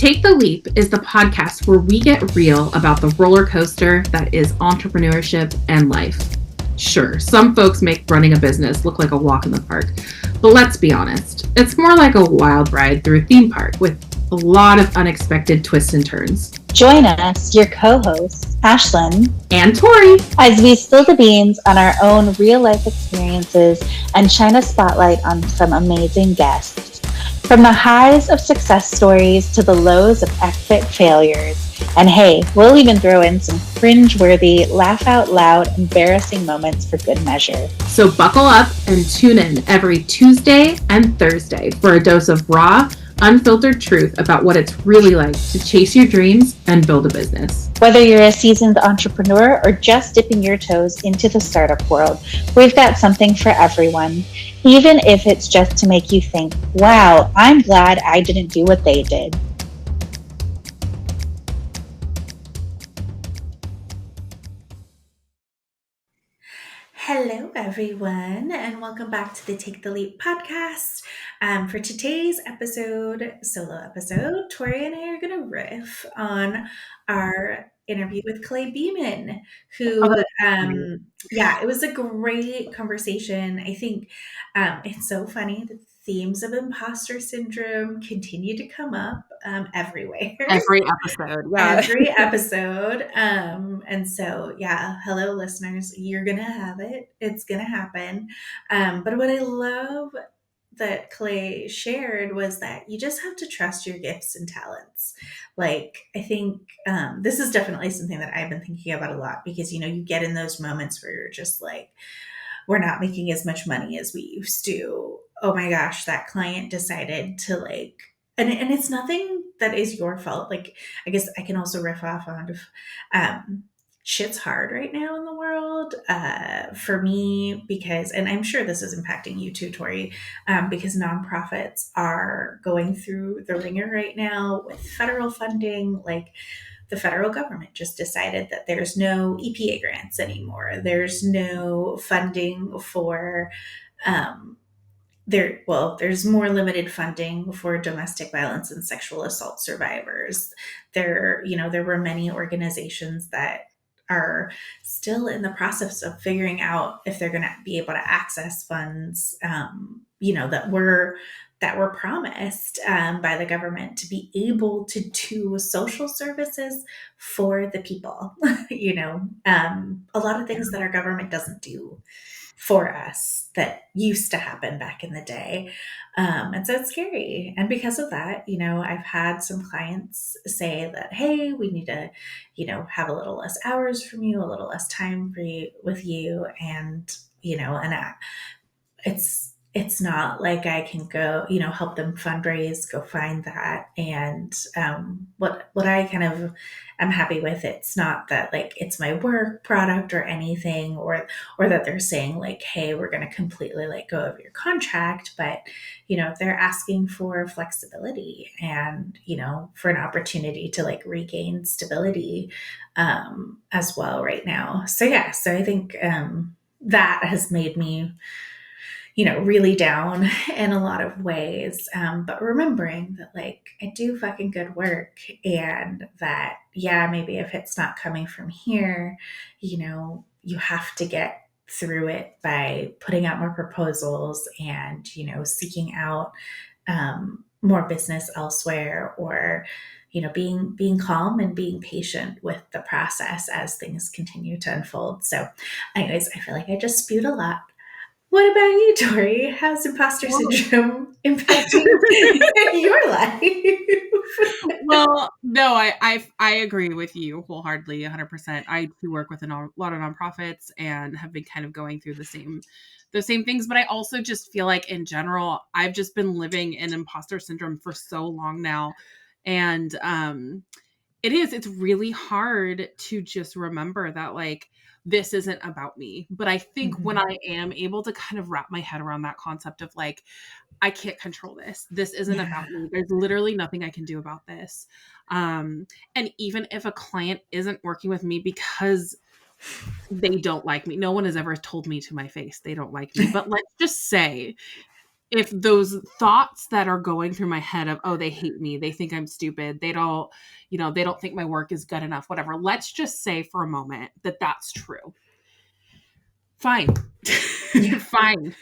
Take the Leap is the podcast where we get real about the roller coaster that is entrepreneurship and life. Sure, some folks make running a business look like a walk in the park, but let's be honest, it's more like a wild ride through a theme park with a lot of unexpected twists and turns. Join us, your co-hosts, Ashlan and Tory, as we spill the beans on our own real-life experiences and shine a spotlight on some amazing guests. From the highs of success stories to the lows of epic failures. And hey, we'll even throw in some cringe-worthy, laugh-out-loud, embarrassing moments for good measure. So buckle up and tune in every Tuesday and Thursday for a dose of raw, unfiltered truth about what it's really like to chase your dreams and build a business. Whether you're a seasoned entrepreneur or just dipping your toes into the startup world, we've got something for everyone, even if it's just to make you think, wow, I'm glad I didn't do what they did. Hello, everyone, and welcome back to the Take the Leap podcast. For today's solo episode, Tori and I are going to riff on our interview with Clay Beeman, who, it was a great conversation. I think it's so funny. The themes of imposter syndrome continue to come up everywhere. Every episode, yeah. Every episode. And so, yeah, hello, listeners. You're going to have it. It's going to happen. But what I love that Clay shared was that you just have to trust your gifts and talents. Like, I think this is definitely something that I've been thinking about a lot because, you get in those moments where you're just like, we're not making as much money as we used to. Oh my gosh, that client decided to and it's nothing that is your fault. Like, I guess I can also riff off on shit's hard right now in the world for me because, and I'm sure this is impacting you too, Tori, because nonprofits are going through the ringer right now with federal funding. Like, the federal government just decided that there's no EPA grants anymore. There's no funding for there's more limited funding for domestic violence and sexual assault survivors. There were many organizations that are still in the process of figuring out if they're going to be able to access funds, that were promised by the government to be able to do social services for the people. A lot of things that our government doesn't do for us that used to happen back in the day. And so it's scary. And because of that, I've had some clients say that, hey, we need to, have a little less hours from you, a little less time with you. And, it's not like I can go, help them fundraise, go find that. And what I kind of am happy with, it's not that like it's my work product or anything, or that they're saying like, hey, we're going to completely let go of your contract. But, they're asking for flexibility and, for an opportunity to like regain stability as well right now. So yeah, so I think that has made me really down in a lot of ways. But remembering that like I do fucking good work and that, yeah, maybe if it's not coming from here, you have to get through it by putting out more proposals and, seeking out more business elsewhere or, being calm and being patient with the process as things continue to unfold. So anyways, I feel like I just spewed a lot. What about you, Tori? How's imposter syndrome impacting your life? Well, no, I agree with you wholeheartedly, 100%. I do work with a lot of nonprofits and have been kind of going through the same things. But I also just feel like in general, I've just been living in imposter syndrome for so long now. And it's really hard to just remember that like, this isn't about me. But I think when I am able to kind of wrap my head around that concept of like, I can't control this. This isn't about me. There's literally nothing I can do about this. And even if a client isn't working with me because they don't like me, no one has ever told me to my face they don't like me. But let's just say if those thoughts that are going through my head of, oh, they hate me, they think I'm stupid, they don't, they don't think my work is good enough, whatever. Let's just say for a moment that that's true. Fine. Yeah. Fine.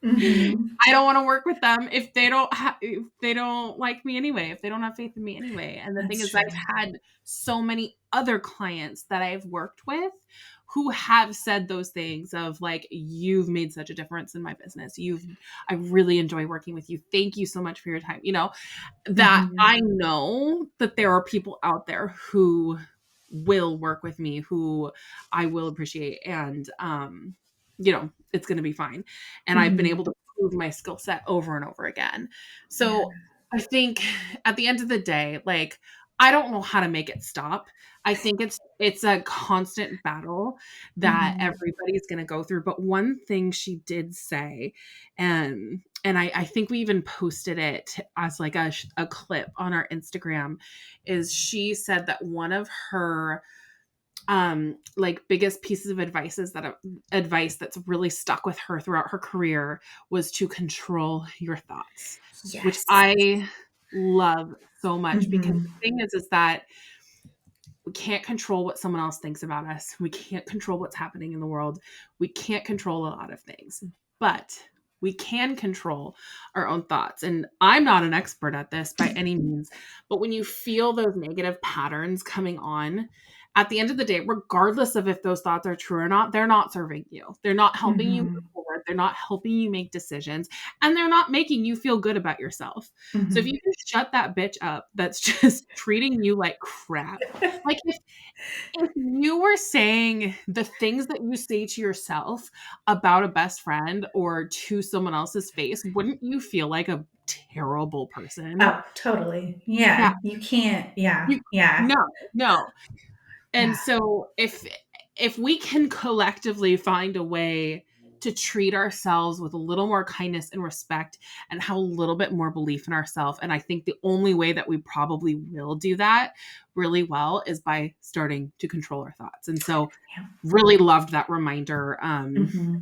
Mm-hmm. I don't want to work with them if they don't like me anyway, if they don't have faith in me anyway. And the thing That's is, true. I've had so many other clients that I've worked with who have said those things of like, you've made such a difference in my business. I really enjoy working with you. Thank you so much for your time. That Mm-hmm. I know that there are people out there who will work with me, who I will appreciate, and it's going to be fine. And I've been Mm-hmm. able to prove my skill set over and over again. Yeah. So I think at the end of the day, like, I don't know how to make it stop. I think it's a constant battle that Mm-hmm. everybody's going to go through. But one thing she did say, and I think we even posted it as like a clip on our Instagram, is she said that one of her like biggest pieces of advice that's really stuck with her throughout her career was to control your thoughts, which Yes. I love so much, because Mm-hmm. the thing is that we can't control what someone else thinks about us. We can't control what's happening in the world. We can't control a lot of things, but we can control our own thoughts. And I'm not an expert at this by any means, but when you feel those negative patterns coming on, at the end of the day, regardless of if those thoughts are true or not, they're not serving you. They're not helping you Mm-hmm. move forward. They're not helping you make decisions, and they're not making you feel good about yourself. So if Mm-hmm. you can shut that bitch up that's just treating you like crap, like if you were saying the things that you say to yourself about a best friend or to someone else's face, wouldn't you feel like a terrible person? Oh, totally. Yeah. Yeah. You can't. Yeah. You, Yeah. no. And Yeah. so if we can collectively find a way to treat ourselves with a little more kindness and respect and have a little bit more belief in ourselves, and I think the only way that we probably will do that really well is by starting to control our thoughts. And so Yeah. really loved that reminder. Mm-hmm.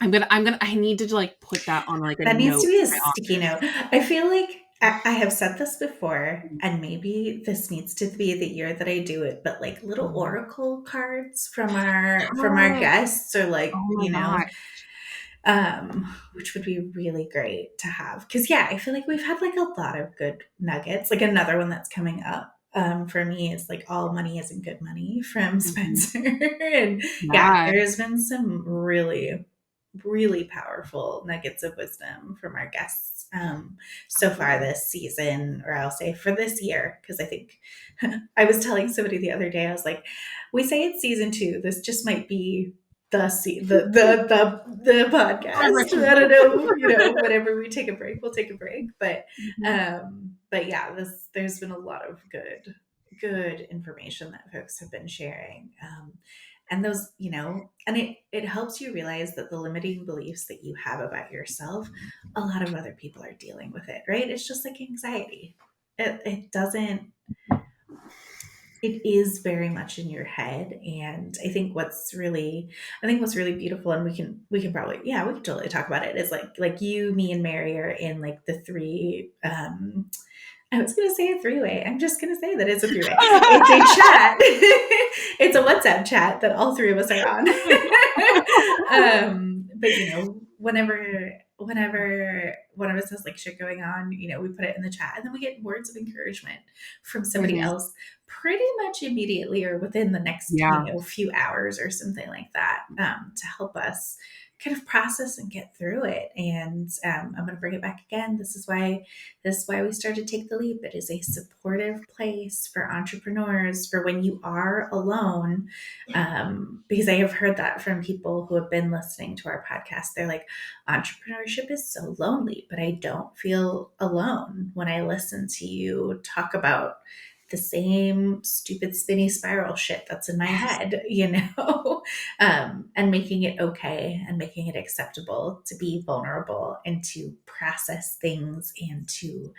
I need to like put that on like a That needs to note be a in my sticky note. I feel like I have said this before, and maybe this needs to be the year that I do it, but like little office. oracle cards from our Yes. guests, or like, Oh my God. which would be really great to have. Because yeah, I feel like we've had like a lot of good nuggets. Like another one that's coming up for me is like All Money Isn't Good Money from Mhm. Spencer. And yeah, Yeah. there's been some really, really powerful nuggets of wisdom from our guests so far this season, or I'll say for this year, because I think I was telling somebody the other day, I was like, we say it's season 2. This just might be the podcast. I don't know, whenever we take a break, we'll take a break. But yeah, there's been a lot of good information that folks have been sharing. And those, and it helps you realize that the limiting beliefs that you have about yourself, a lot of other people are dealing with it, right? It's just like anxiety. It doesn't, it is very much in your head. And I think what's really beautiful, and we can probably, yeah, we can totally talk about it, is like you, me, and Mary are in like the three, I was going to say a three-way. I'm just going to say that it's a three-way. It's a chat. It's a WhatsApp chat that all three of us are on. But whenever one of us has like shit going on, we put it in the chat, and then we get words of encouragement from somebody Mhm. else pretty much immediately, or within the next, Yeah. few hours or something like that, to help us kind of process and get through it. And I'm going to bring it back again. This is why we started Take the Leap. It is a supportive place for entrepreneurs for when you are alone. Because I have heard that from people who have been listening to our podcast. They're like, entrepreneurship is so lonely, but I don't feel alone when I listen to you talk about the same stupid spinny spiral shit that's in my head, and making it okay and making it acceptable to be vulnerable and to process things and to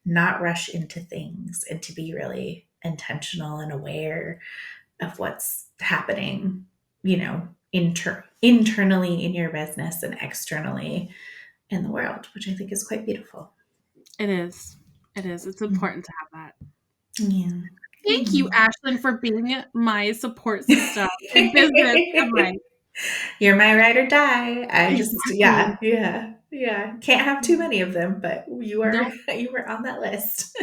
not rush into things and to be really intentional and aware of what's happening, internally in your business and externally in the world, which I think is quite beautiful. It is. It is. It's important to have that. Yeah. Thank you, Ashlan, for being my support system in business and life. You're my ride or die. I just, Exactly. yeah. Can't have too many of them, but you Nope. were on that list.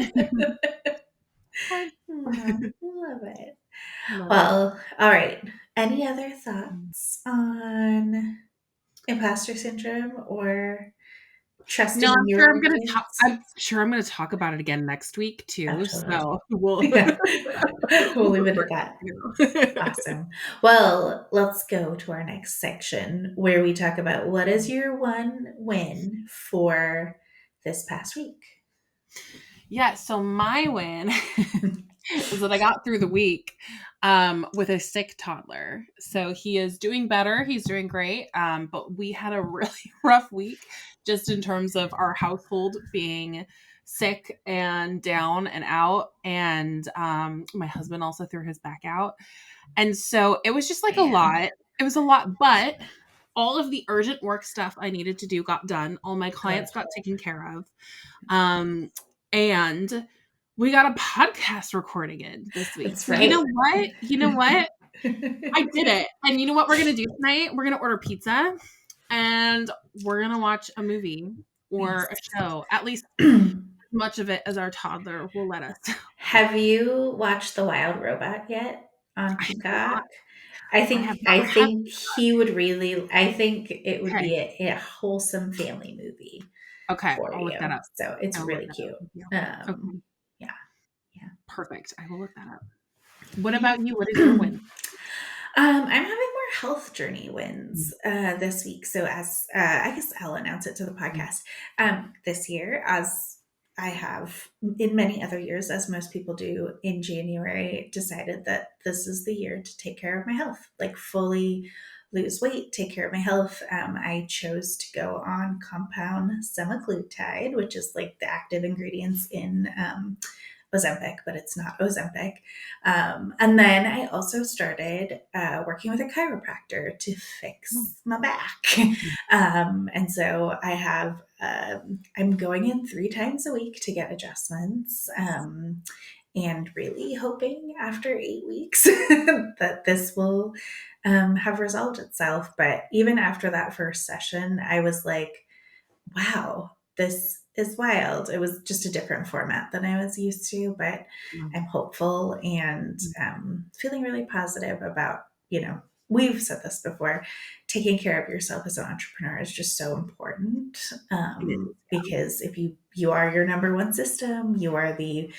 Love it. Love Well, all right. Any other thoughts on imposter syndrome or trusting No, in your own gifts? I'm sure I'm gonna talk about it again next week Oh, too. totally. So we'll Yeah. We'll leave it at work that. together. Awesome. Well, let's go to our next section where we talk about what is your one win for this past week. Yeah, so my win is that I got through the week with a sick toddler. So he is doing better. He's doing great. But we had a really rough week just in terms of our household being sick and down and out. And my husband also threw his back out. And so it was just like a lot. It was a lot, but all of the urgent work stuff I needed to do got done. All my clients got taken care of. And we got a podcast recording in this week. That's So right. you know what? I did it. And you know what we're going to do tonight? We're going to order pizza and we're going to watch a movie or a show. At least much of it as our toddler will let us. Have you watched The Wild Robot yet on Peacock? I think he would really. I think it would be a wholesome family movie. Okay, For I'll you. look that up. So it's really cute. Okay. Yeah. Perfect. I will look that up. What about you? What is your win? I'm having more health journey wins this week. So as I guess I'll announce it to the podcast. This year, as I have in many other years, as most people do, in January, decided that this is the year to take care of my health, like fully lose weight, take care of my health. I chose to go on compound semaglutide, which is like the active ingredients in Ozempic, but it's not Ozempic. And then I also started working with a chiropractor to fix my back. And so I have, I'm going in 3 times a week to get adjustments. And really hoping after 8 weeks that this will have resolved itself. But even after that first session, I was like, wow, this is wild. It was just a different format than I was used to, but I'm hopeful and feeling really positive about, we've said this before, taking care of yourself as an entrepreneur is just so important because if you are your number one system, you are the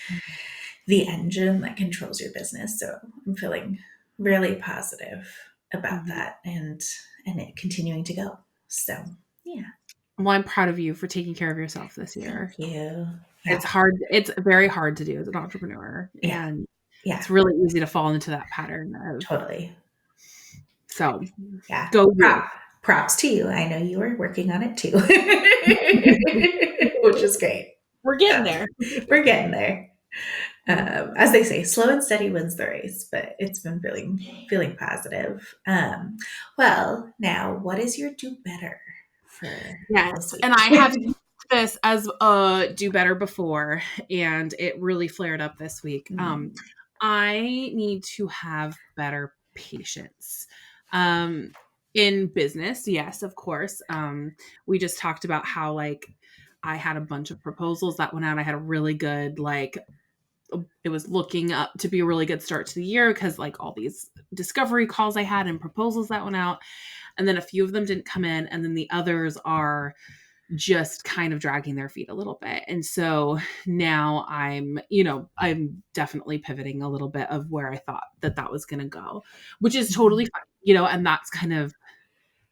engine that controls your business. So I'm feeling really positive about that and it continuing to go. So yeah. Well, I'm proud of you for taking care of yourself this year. Thank you. Yeah. It's hard. It's very hard to do as an entrepreneur. Yeah. And it's really easy to fall into that pattern. Totally. So yeah. Go props to you. I know you were working on it too, which is great. We're getting there. We're getting there. As they say, slow and steady wins the race, but it's been feeling positive. Well, now what is your do better for this week? And I have used this as a do better before, and it really flared up this week. I need to have better patience. In business, yes, of course. We just talked about how I had a bunch of proposals that went out. I had a really good it was looking up to be a really good start to the year because all these discovery calls I had and proposals that went out, and then a few of them didn't come in, and then the others are just kind of dragging their feet a little bit. And so now I'm definitely pivoting a little bit of where I thought that was going to go, which is totally fine, and that's kind of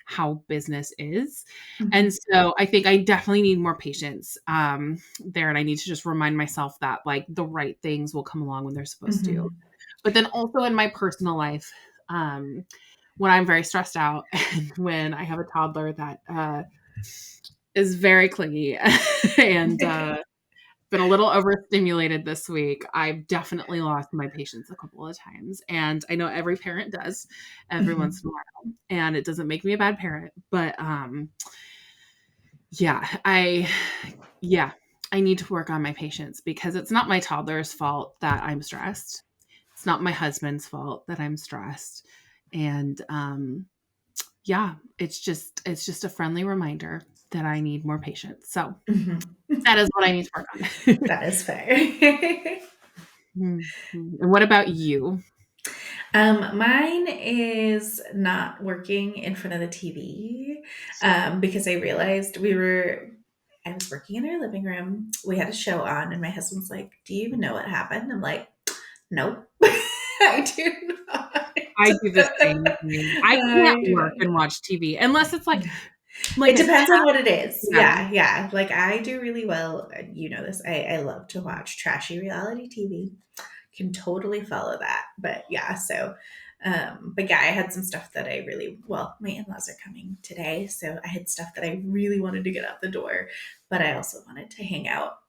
how business is. And so I think I definitely need more patience there. And I need to just remind myself that the right things will come along when they're supposed to. But then also in my personal life, when I'm very stressed out and when I have a toddler that is very clingy and been a little overstimulated this week, I've definitely lost my patience a couple of times. And I know every parent does every once in a while. And it doesn't make me a bad parent. But I need to work on my patience, because it's not my toddler's fault that I'm stressed. It's not my husband's fault that I'm stressed. And it's just a friendly reminder that I need more patience. So that is what I need to work on. That is fair. And what about you? Mine is not working in front of the TV, because I realized I was working in our living room. We had a show on, and my husband's like, "Do you even know what happened?" I'm like, "Nope, I do not." I do the same thing. I can't work and watch TV unless it's like it depends on what it is. Yeah. Yeah. Like, I do really well. You know this. I love to watch trashy reality TV. Can totally follow that. But yeah, so I had some stuff that my in-laws are coming today, so I had stuff that I really wanted to get out the door, but I also wanted to hang out,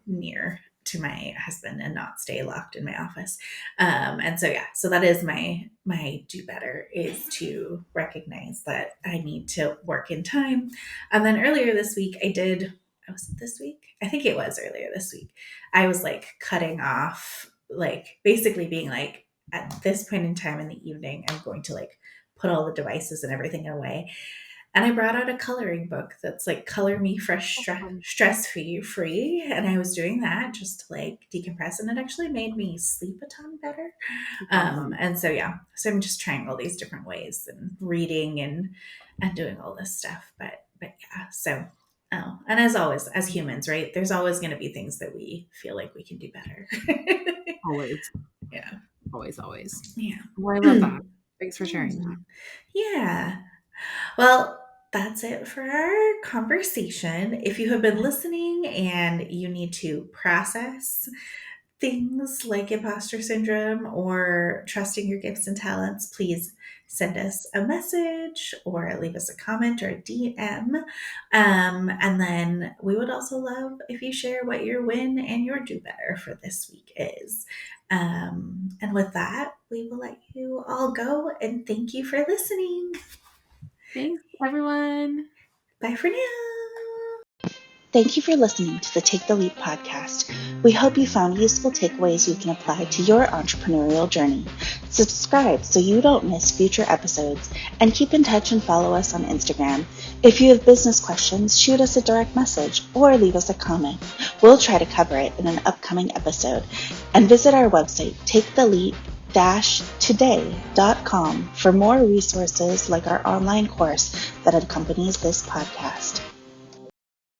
near to my husband and not stay locked in my office. And so that is my do better, is to recognize that I need to work in time. And then earlier this week was it this week? I think it was earlier this week. I was like cutting off, like basically being like, at this point in time in the evening, I'm going to like put all the devices and everything away. And I brought out a coloring book that's like Color Me Fresh Stress Free. And I was doing that just to like decompress. And it actually made me sleep a ton better. And so I'm just trying all these different ways and reading and doing all this stuff. But yeah, so. Oh, and as always, as humans, right? There's always going to be things that we feel like we can do better. Always. Yeah. Always. Yeah. Well, I love that. Thanks for sharing that. Yeah. Well, that's it for our conversation. If you have been listening and you need to process things like imposter syndrome or trusting your gifts and talents, please send us a message or leave us a comment or a DM. And then we would also love if you share what your win and your do better for this week is. And with that, we will let you all go, and thank you for listening. Thanks, everyone. Bye for now. Thank you for listening to the Take the Leap podcast. We hope you found useful takeaways you can apply to your entrepreneurial journey. Subscribe so you don't miss future episodes, and keep in touch and follow us on Instagram. If you have business questions, shoot us a direct message or leave us a comment. We'll try to cover it in an upcoming episode. And visit our website, taketheleap-today.com, for more resources like our online course that accompanies this podcast.